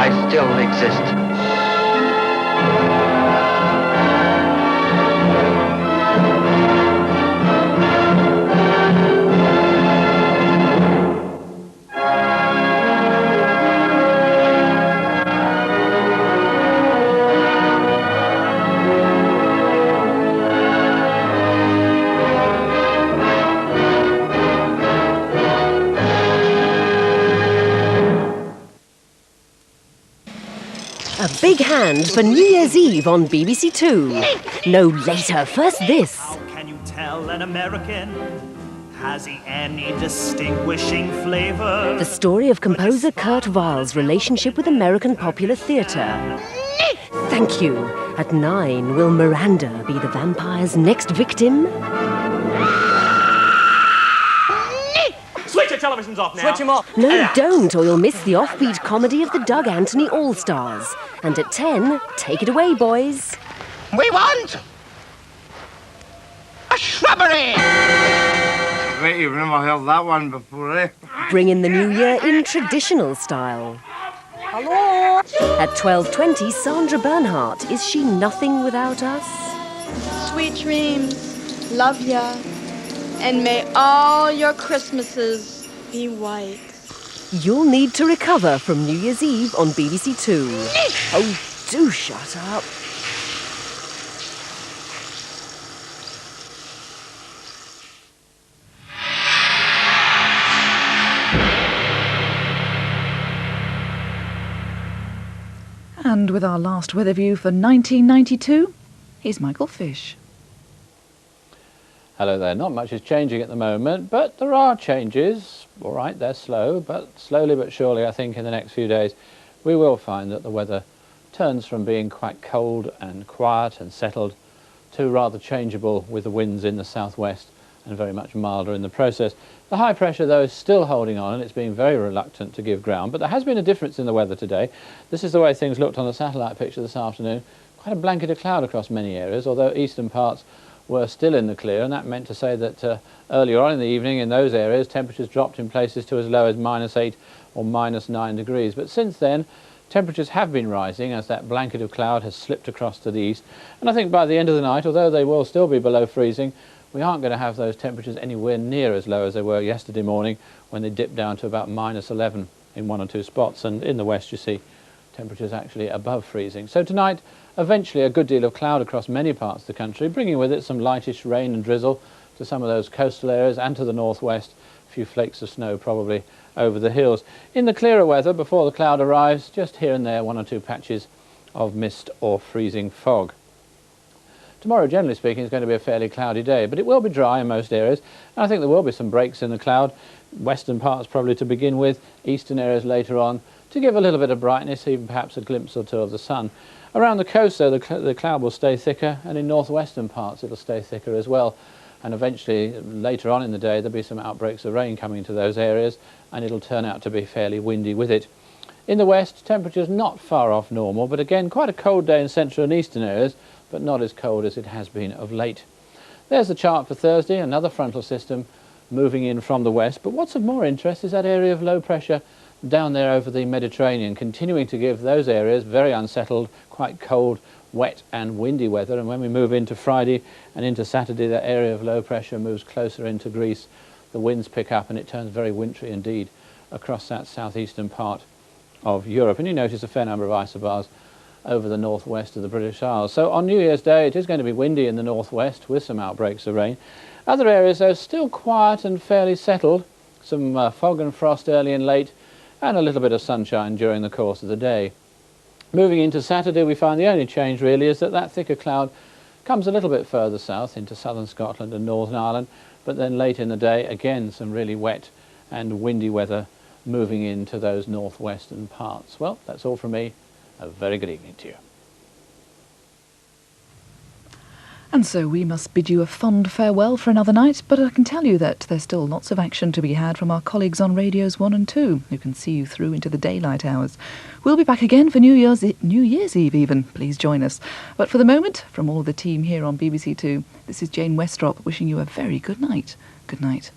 I still exist. A big hand for New Year's Eve on BBC2. No later, first this. How can you tell an American? Has he any distinguishing flavour? The story of composer Kurt Weill's relationship with American popular theatre. Thank you. At 9, will Miranda be the vampire's next victim? Switch your televisions off now. Switch them off. No, don't, or you'll miss the offbeat comedy of the Doug Anthony All-Stars. And at 10, take it away, boys. We want a shrubbery. Wait, you've never heard that one before, eh? Bring in the new year in traditional style. Hello? At 12:20, Sandra Bernhardt, Is She Nothing Without Us? Sweet dreams, love ya, and may all your Christmases be white. You'll need to recover from New Year's Eve on BBC2. Oh, do shut up. And with our last weather view for 1992, here's Michael Fish. Hello there. Not much is changing at the moment, but there are changes. All right, they're slow, but slowly but surely, I think in the next few days, we will find that the weather turns from being quite cold and quiet and settled to rather changeable with the winds in the southwest and very much milder in the process. The high pressure, though, is still holding on and it's being very reluctant to give ground, but there has been a difference in the weather today. This is the way things looked on the satellite picture this afternoon. Quite a blanket of cloud across many areas, although eastern parts were still in the clear, and that meant to say that earlier on in the evening in those areas temperatures dropped in places to as low as -8 or -9 degrees. But since then temperatures have been rising as that blanket of cloud has slipped across to the east, and I think by the end of the night, although they will still be below freezing, we aren't going to have those temperatures anywhere near as low as they were yesterday morning when they dipped down to about -11 in one or two spots, and in the west you see temperatures actually above freezing. So tonight, eventually a good deal of cloud across many parts of the country, bringing with it some lightish rain and drizzle to some of those coastal areas and to the northwest, a few flakes of snow probably over the hills. In the clearer weather, before the cloud arrives, just here and there one or two patches of mist or freezing fog. Tomorrow, generally speaking, is going to be a fairly cloudy day, but it will be dry in most areas, and I think there will be some breaks in the cloud, western parts probably to begin with, eastern areas later on, to give a little bit of brightness, even perhaps a glimpse or two of the sun. Around the coast, though, the cloud will stay thicker, and in northwestern parts it'll stay thicker as well. And eventually, later on in the day, there'll be some outbreaks of rain coming to those areas, and it'll turn out to be fairly windy with it. In the west, temperatures not far off normal, but again, quite a cold day in central and eastern areas, but not as cold as it has been of late. There's the chart for Thursday, another frontal system moving in from the west, but what's of more interest is that area of low pressure down there over the Mediterranean, continuing to give those areas very unsettled, quite cold, wet and windy weather. And when we move into Friday and into Saturday, that area of low pressure moves closer into Greece. The winds pick up and it turns very wintry indeed across that southeastern part of Europe. And you notice a fair number of isobars over the northwest of the British Isles. So on New Year's Day it is going to be windy in the northwest with some outbreaks of rain. Other areas, though, still quiet and fairly settled. Some fog and frost early and late, and a little bit of sunshine during the course of the day. Moving into Saturday, we find the only change really is that that thicker cloud comes a little bit further south into southern Scotland and Northern Ireland, but then late in the day, again, some really wet and windy weather moving into those northwestern parts. Well, that's all from me. A very good evening to you. And so we must bid you a fond farewell for another night, but I can tell you that there's still lots of action to be had from our colleagues on radios 1 and 2, who can see you through into the daylight hours. We'll be back again for New Year's Eve even. Please join us. But for the moment, from all of the team here on BBC2, this is Jane Westrop wishing you a very good night. Good night.